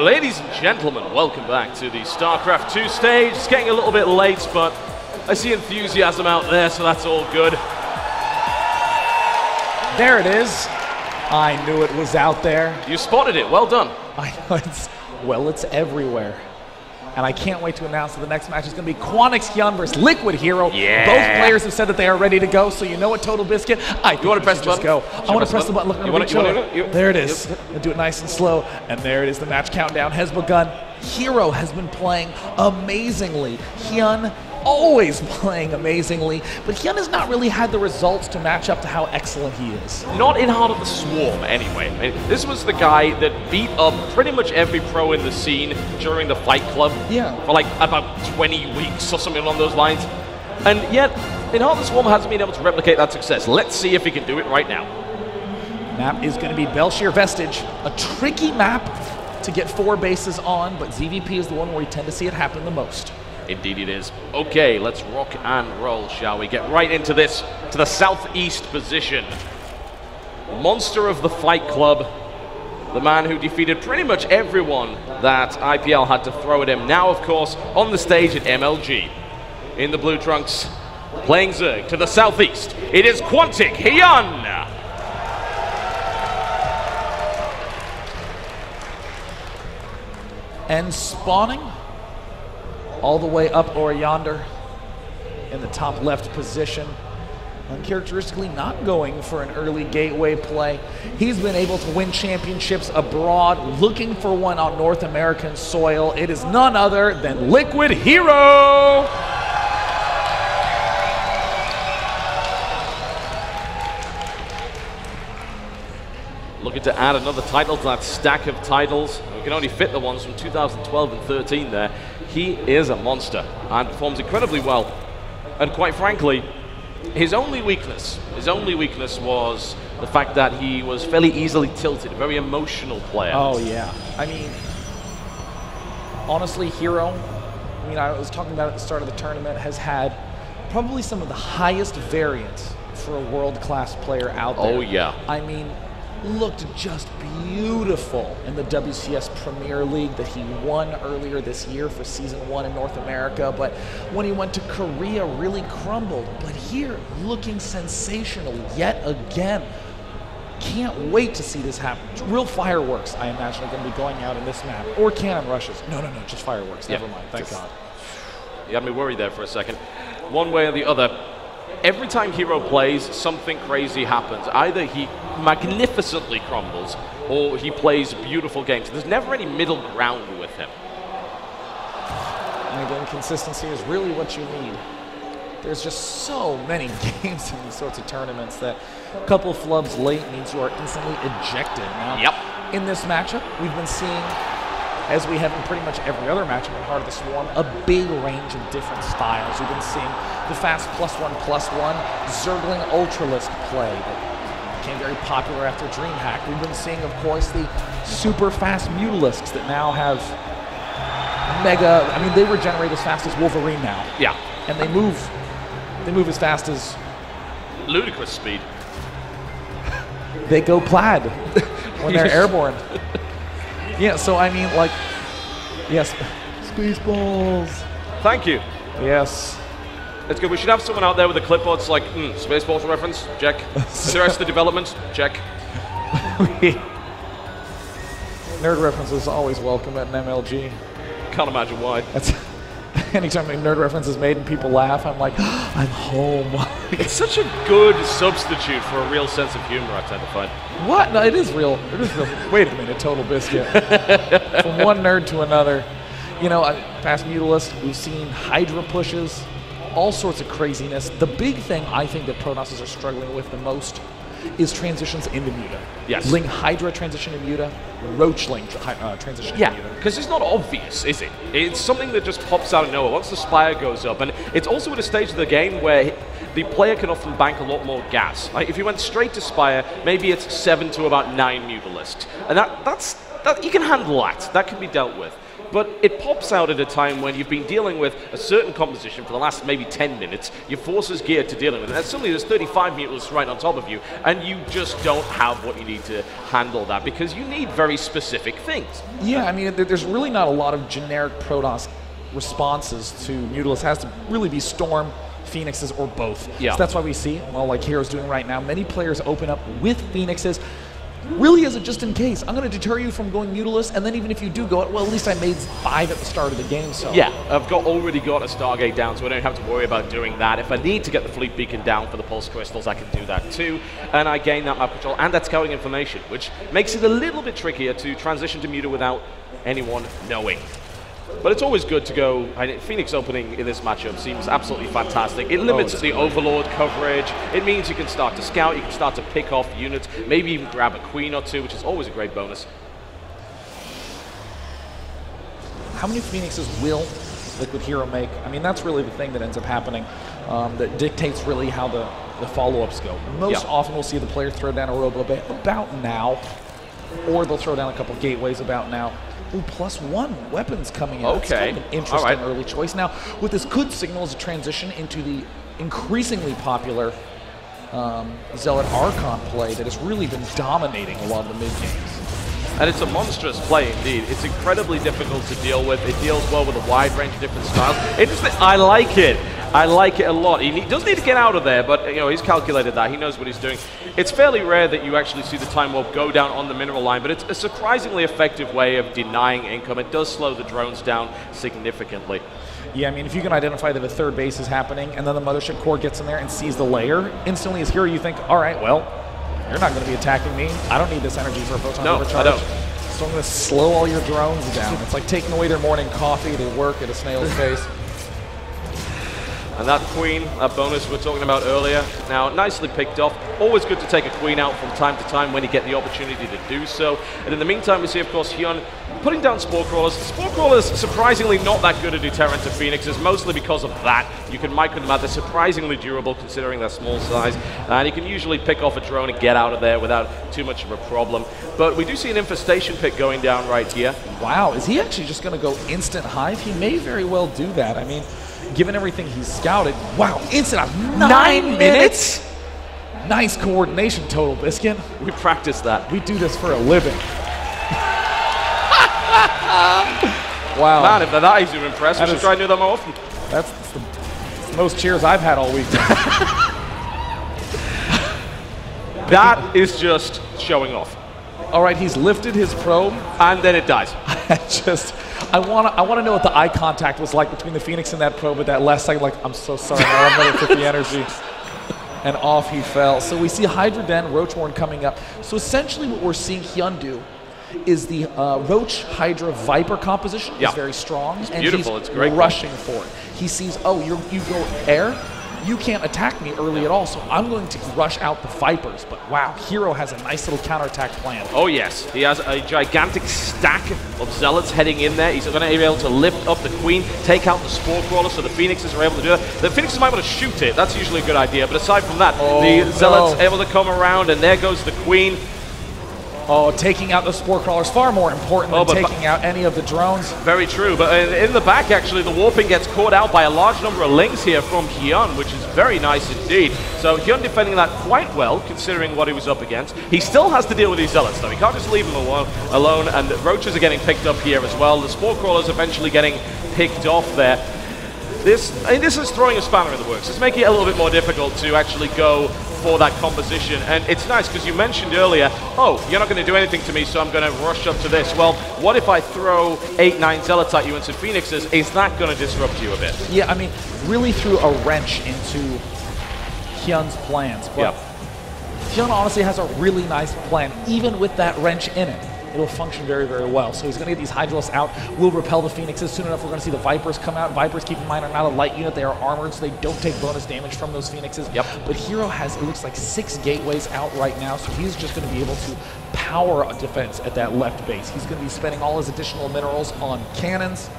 Ladies and gentlemen, welcome back to the StarCraft 2 stage. It's getting a little bit late, but I see enthusiasm out there, so that's all good. There it is. I knew it was out there. You spotted it. Well done. I know it's everywhere. And I can't wait to announce that the next match is going to be Quanix Hyun versus Liquid Hero. Yeah. Both players have said that they are ready to go, so you know what, Total Biscuit? You want to press the button? Go. I want to press the button. Look, there it is. Yep. Do it nice and slow. And there it is. The match countdown has begun. Hero has been playing amazingly. Hyun always playing amazingly, but Hyun has not really had the results to match up to how excellent he is. Not in Heart of the Swarm, anyway. I mean, this was the guy that beat up pretty much every pro in the scene during the Fight Club. Yeah. For like about 20 weeks or something along those lines. And yet, in Heart of the Swarm hasn't been able to replicate that success. Let's see if he can do it right now. Map is going to be Belshir Vestige, a tricky map to get 4 bases on, but ZVP is the one where you tend to see it happen the most. Indeed it is. Okay, let's rock and roll, shall we? Get right into this, to the southeast position. Monster of the Fight Club, the man who defeated pretty much everyone that IPL had to throw at him. Now, of course, on the stage at MLG. In the blue trunks, playing Zerg to the southeast, it is Quantic Hyun! And spawning all the way up or yonder in the top left position. Uncharacteristically not going for an early gateway play. He's been able to win championships abroad, looking for one on North American soil. It is none other than Liquid Hero! Looking to add another title to that stack of titles. We can only fit the ones from 2012 and 13 there. He is a monster and performs incredibly well. And quite frankly, his only weakness was the fact that he was fairly easily tilted, a very emotional player. Oh yeah, I mean, honestly, Hero, I mean, I was talking about it at the start of the tournament, has had probably some of the highest variance for a world-class player out there. Oh yeah. I mean, looked just beautiful in the WCS Premier League that he won earlier this year for Season 1 in North America, but when he went to Korea, really crumbled. But here, looking sensational yet again. Can't wait to see this happen. Real fireworks, I imagine, are going to be going out in this map. Or cannon rushes. No, just fireworks. Never mind. Thank God. You had me worried there for a second. One way or the other, every time Hero plays, something crazy happens. Either he magnificently crumbles, or he plays beautiful games. There's never any middle ground with him. And again, consistency is really what you need. There's just so many games in these sorts of tournaments that a couple of flubs late means you are instantly ejected. Now, in this matchup, we've been seeing, as we have in pretty much every other matchup in Heart of the Swarm, a big range of different styles. We've been seeing the fast +1/+1 Zergling Ultralisk play that became very popular after DreamHack. We've been seeing, of course, the super fast Mutalisks that now have mega, I mean, they regenerate as fast as Wolverine now. Yeah. And they move as fast as ludicrous speed. They go plaid when they're airborne. Yeah, so I mean, like, yes, Spaceballs. Thank you. Yes. That's good. We should have someone out there with a clipboard. It's like, Spaceballs reference, check. Arrested Development, check. Nerd reference is always welcome at an MLG. Can't imagine why. That's anytime a nerd reference is made and people laugh, I'm like, I'm home. It's such a good substitute for a real sense of humor, I tend to find. What? No, it is real. It is real. Wait a minute, Total Biscuit. From one nerd to another. You know, past Mutalisk, we've seen Hydra pushes, all sorts of craziness. The big thing I think that Protoss are struggling with the most is transitions into Muta. Yes. Ling Hydra transition to Muta, Roach Ling transition to Muta. Yeah, because it's not obvious, is it? It's something that just pops out of nowhere once the Spire goes up, and it's also at a stage of the game where the player can often bank a lot more gas. Like if you went straight to Spire, maybe it's 7 to about 9 Mutalisks, and that you can handle that. That can be dealt with. but it pops out at a time when you've been dealing with a certain composition for the last maybe 10 minutes, your forces geared to dealing with it, and suddenly there's 35 Mutalisks right on top of you, and you just don't have what you need to handle that, because you need very specific things. Yeah, I mean, there's really not a lot of generic Protoss responses to Mutalisk. It has to really be Storm, Phoenixes, or both. Yeah. So that's why we see, well, like Hero's doing right now, many players open up with Phoenixes, really as a just in case. I'm going to deter you from going Mutalisk, and then even if you do go, well, at least I made 5 at the start of the game, so. Yeah, I've already got a Stargate down, so I don't have to worry about doing that. If I need to get the Fleet Beacon down for the Pulse Crystals, I can do that too. And I gain that map control and that scouting information, which makes it a little bit trickier to transition to Muta without anyone knowing. But it's always good to go. Phoenix opening in this matchup seems absolutely fantastic. It limits the Overlord coverage. It means you can start to scout, you can start to pick off units, maybe even grab a queen or two, which is always a great bonus. How many Phoenixes will Liquid Hero make? I mean, that's really the thing that ends up happening that dictates really how the follow-ups go. Most often we'll see the player throw down a Robo Bay about now, or they'll throw down a couple gateways about now. Ooh, +1 weapons coming in. Okay. That's kind of an interesting early choice. Now, what this could signal is a transition into the increasingly popular Zealot Archon play that has really been dominating a lot of the mid-games. And it's a monstrous play indeed. It's incredibly difficult to deal with. It deals well with a wide range of different styles. Interesting. I like it. I like it a lot. He does need to get out of there, but you know, he's calculated that. He knows what he's doing. It's fairly rare that you actually see the Time Warp go down on the mineral line, but it's a surprisingly effective way of denying income. It does slow the drones down significantly. Yeah, I mean, if you can identify that a third base is happening, and then the Mothership Core gets in there and sees the layer, instantly as Hero you think, all right, well, you're not going to be attacking me. I don't need this energy for a photon overcharge. I don't. So I'm going to slow all your drones down. It's like taking away their morning coffee. They work at a snail's pace. And that queen, that bonus we were talking about earlier, now nicely picked off. Always good to take a queen out from time to time when you get the opportunity to do so. And in the meantime, we see, of course, Hyun putting down Spore Crawlers. Spore Crawlers, surprisingly not that good a deterrent to Phoenixes, mostly because of that. You can micro them out. They're surprisingly durable considering their small size. And you can usually pick off a drone and get out of there without too much of a problem. But we do see an infestation pick going down right here. Wow, is he actually just going to go instant hive? He may very well do that. I mean, given everything he's scouted, wow, instant hive, 9 minutes? Nice coordination, Total Biscuit. We practice that. We do this for a living. Wow. Man, if they're that easy to impress, we should try and do that more often. That's the most cheers I've had all week. That is just showing off. All right, he's lifted his probe. And then it dies. I want to know what the eye contact was like between the Phoenix and that probe at that last second. Like, I'm so sorry, I'm going to take the energy. And off he fell. So we see Hydra Den, Roachborn coming up. So essentially what we're seeing Hyun do is the Roach Hydra Viper composition is very strong. It's and beautiful, he's it's great. Rushing for it. He sees, oh, you go air? You can't attack me early at all, so I'm going to rush out the Vipers. But wow, Hero has a nice little counterattack plan. Oh yes, he has a gigantic stack of Zealots heading in there. He's going to be able to lift up the Queen, take out the Spore Crawler, so the Phoenixes are able to do that. The Phoenixes might want to shoot it, that's usually a good idea, but aside from that, the Zealots able to come around, and there goes the Queen. Oh, taking out the Spore Crawlers far more important than taking out any of the drones. Very true, but in the back, actually, the warping gets caught out by a large number of links here from Hyun, which is very nice indeed. So Hyun defending that quite well, considering what he was up against. He still has to deal with these Zealots, though. He can't just leave them alone, and the Roaches are getting picked up here as well. The Spore Crawlers eventually getting picked off there. This is throwing a spanner in the works. It's making it a little bit more difficult to actually go for that composition, and it's nice because you mentioned earlier, oh, you're not going to do anything to me, so I'm going to rush up to this. Well, what if I throw 8, 9 Zealots at you and some Phoenixes? Is that going to disrupt you a bit? Yeah, I mean, really threw a wrench into Hyun's plans. But Hyun honestly has a really nice plan, even with that wrench in it. It'll function very, very well. So he's going to get these Hydralisks out. We'll repel the Phoenixes. Soon enough, we're going to see the Vipers come out. Vipers, keep in mind, are not a light unit. They are armored, so they don't take bonus damage from those Phoenixes. Yep. But Hero has, it looks like, 6 gateways out right now, so he's just going to be able to power a defense at that left base. He's going to be spending all his additional minerals on cannons.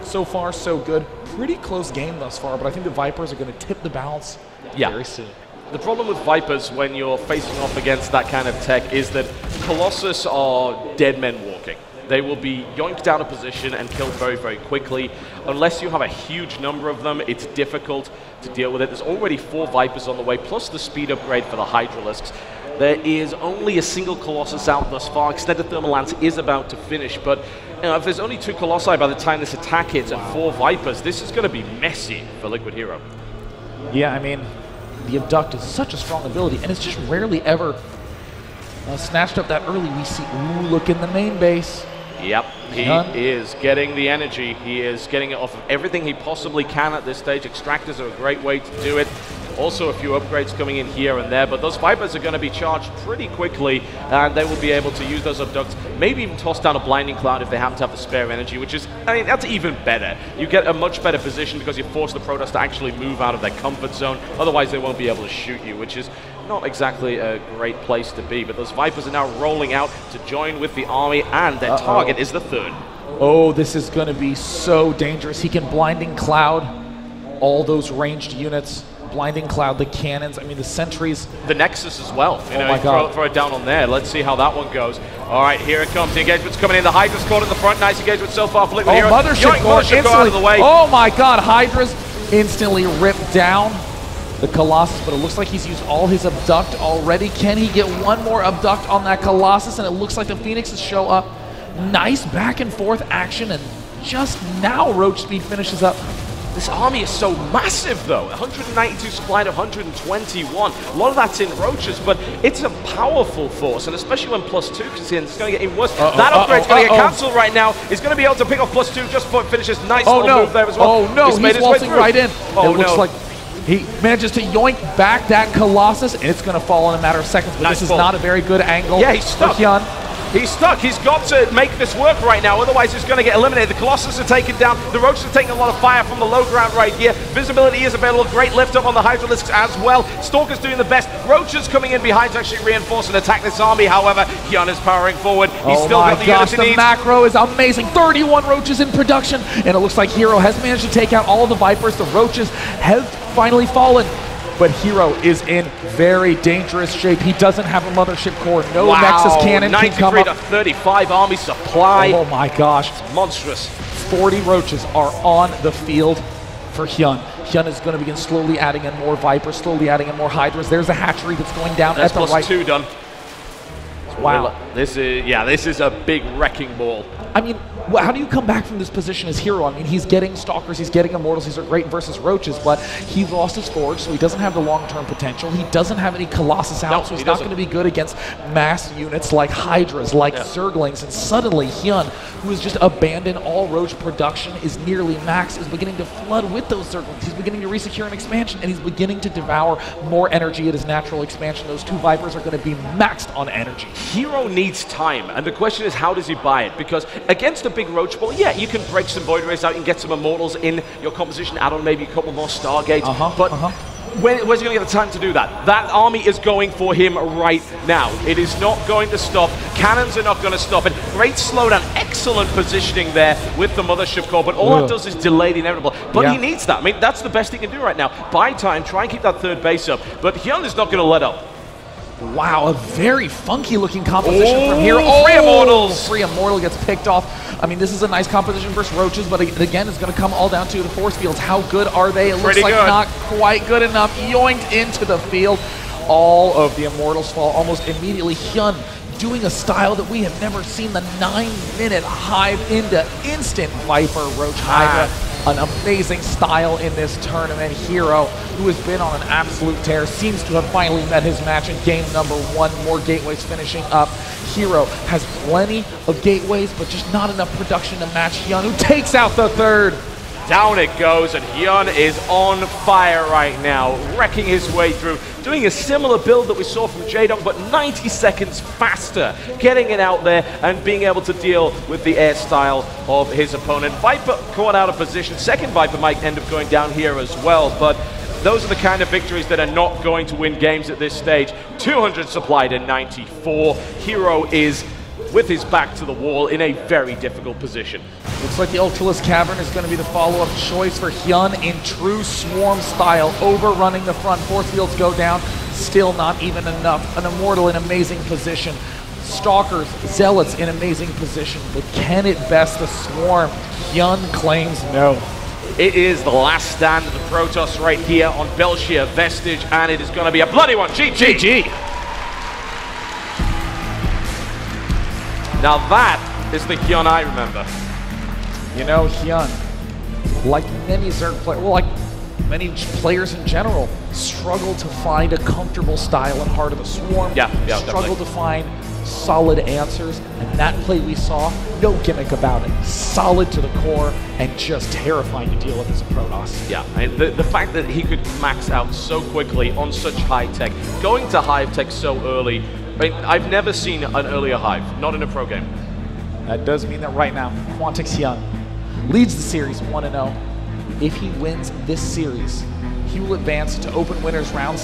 So far, so good. Pretty close game thus far, but I think the Vipers are going to tip the balance very soon. The problem with Vipers when you're facing off against that kind of tech is that Colossus are dead men walking. they will be yoinked out of position and killed very, very quickly. Unless you have a huge number of them, it's difficult to deal with it. There's already 4 Vipers on the way, plus the speed upgrade for the Hydralisks. There is only a single Colossus out thus far. Extended Thermal Lance is about to finish, but if there's only 2 Colossi by the time this attack hits and 4 Vipers, this is going to be messy for Liquid Hero. Yeah, I mean, the Abduct is such a strong ability, and it's just rarely ever snatched up that early. We see, ooh, look in the main base. Yep, he is getting the energy. He is getting it off of everything he possibly can at this stage. Extractors are a great way to do it. Also a few upgrades coming in here and there, but those Vipers are going to be charged pretty quickly, and they will be able to use those Abducts, maybe even toss down a Blinding Cloud if they happen to have the spare energy, which is, I mean, that's even better. You get a much better position because you force the Protoss to actually move out of their comfort zone. Otherwise, they won't be able to shoot you, which is not exactly a great place to be. But those Vipers are now rolling out to join with the army, and their target is the 3rd. Oh, this is going to be so dangerous. He can Blinding Cloud all those ranged units. Blinding Cloud, the cannons, I mean the sentries. The Nexus as well. You know, my God. Throw it down on there. Let's see how that one goes. All right, here it comes. The engagement's coming in. The Hydra's caught in the front. Nice engagement so far for Liquid Hero. Mothership go out of the way. Oh my God, Hydra's instantly ripped down the Colossus, but it looks like he's used all his Abduct already. Can he get one more Abduct on that Colossus? And it looks like the Phoenixes show up. Nice back and forth action, and just now Roach Speed finishes up. This army is so massive, though. 192 supplied of 121. A lot of that's in Roaches, but it's a powerful force, and especially when +2 comes in, it's going to get even worse. That upgrade's going to get cancelled right now. He's going to be able to pick off +2 just before it finishes. Nice little move there as well. Oh no, he's waltzing right in. Oh, it looks like he manages to yoink back that Colossus, and it's going to fall in a matter of seconds, but this is not a very good angle. Yeah, he's stuck. He's stuck. He's got to make this work right now, otherwise he's going to get eliminated. The Colossus are taken down. The Roaches are taking a lot of fire from the low ground right here. Visibility is available. Great lift up on the Hydralisks as well. Stalker's doing the best. Roaches coming in behind to actually reinforce and attack this army. However, Hyun is powering forward. He's still got the units he needs. The macro is amazing. 31 Roaches in production, and it looks like Hero has managed to take out all of the Vipers. The Roaches have finally fallen. But Hero is in very dangerous shape. He doesn't have a Mothership core. No Nexus cannon can come up. 93 to 35 army supply. Oh my gosh. It's monstrous. 40 Roaches are on the field for Hyun. Hyun is going to begin slowly adding in more Vipers, slowly adding in more Hydras. There's a hatchery that's going down at the right. +2 done. Wow. This is a big wrecking ball. I mean, how do you come back from this position as Hero? I mean, he's getting Stalkers, he's getting Immortals, these are great versus Roaches, but he lost his Forge, so he doesn't have the long-term potential. He doesn't have any Colossus out, so he's not going to be good against mass units like Hydras, like Zerglings, and suddenly Hyun, who has just abandoned all Roach production, is nearly max, is beginning to flood with those Zerglings. He's beginning to resecure an expansion, and he's beginning to devour more energy at his natural expansion. Those 2 Vipers are going to be maxed on energy. Hero needs time, and the question is, how does he buy it? Because against a big Roach ball, yeah, you can break some Void Rays out and get some Immortals in your composition, add on maybe a couple more Stargates, but where's he going to get the time to do that? That army is going for him right now. It is not going to stop. Cannons are not going to stop it. Great slowdown, excellent positioning there with the Mothership core, but all that does is delay the inevitable. But he needs that. I mean, that's the best he can do right now. Buy time, try and keep that 3rd base up, but Hyun is not going to let up. Wow, a very funky looking composition from Hero. Free Immortals! Free Immortal gets picked off. I mean, this is a nice composition versus Roaches, but again, it's going to come all down to the force fields. How good are they? It looks like not quite good enough. Yoinked into the field. All of the Immortals fall almost immediately. Hyun doing a style that we have never seen, the 9-minute hive into instant Viper Roach Hydra. An amazing style in this tournament. Hero, who has been on an absolute tear, seems to have finally met his match in game number 1. More gateways finishing up. Hero has plenty of gateways, but just not enough production to match Hyun, who takes out the 3rd. Down it goes, and Hyun is on fire right now, wrecking his way through, doing a similar build that we saw from Jaedong, but 90 seconds faster, getting it out there and being able to deal with the air style of his opponent. Viper caught out of position. 2nd Viper might end up going down here as well, but those are the kind of victories that are not going to win games at this stage. 200 supplied in 94. Hero is with his back to the wall in a very difficult position. Looks like the Ultralisk Cavern is going to be the follow-up choice for Hyun in true Swarm style, overrunning the front. Force fields go down, still not even enough. An Immortal in amazing position. Stalkers, Zealots in amazing position, but can it best the Swarm? Hyun claims no. It is the last stand of the Protoss right here on Belshir Vestige, and it is going to be a bloody one. GG. Now that is the Hyun I remember. You know, Hyun, like many Zerg players, well, like many players in general, struggle to find a comfortable style in Heart of the Swarm. Struggle to find solid answers, and that play we saw, no gimmick about it. Solid to the core, and just terrifying to deal with as a Protoss. Yeah, I mean, the fact that he could max out so quickly on such high tech, going to Hive tech so early, I mean, I've never seen an earlier Hive, not in a pro game. That does mean that right now, Quantix Hyun leads the series 1-0. If he wins this series, he will advance to Open Winners round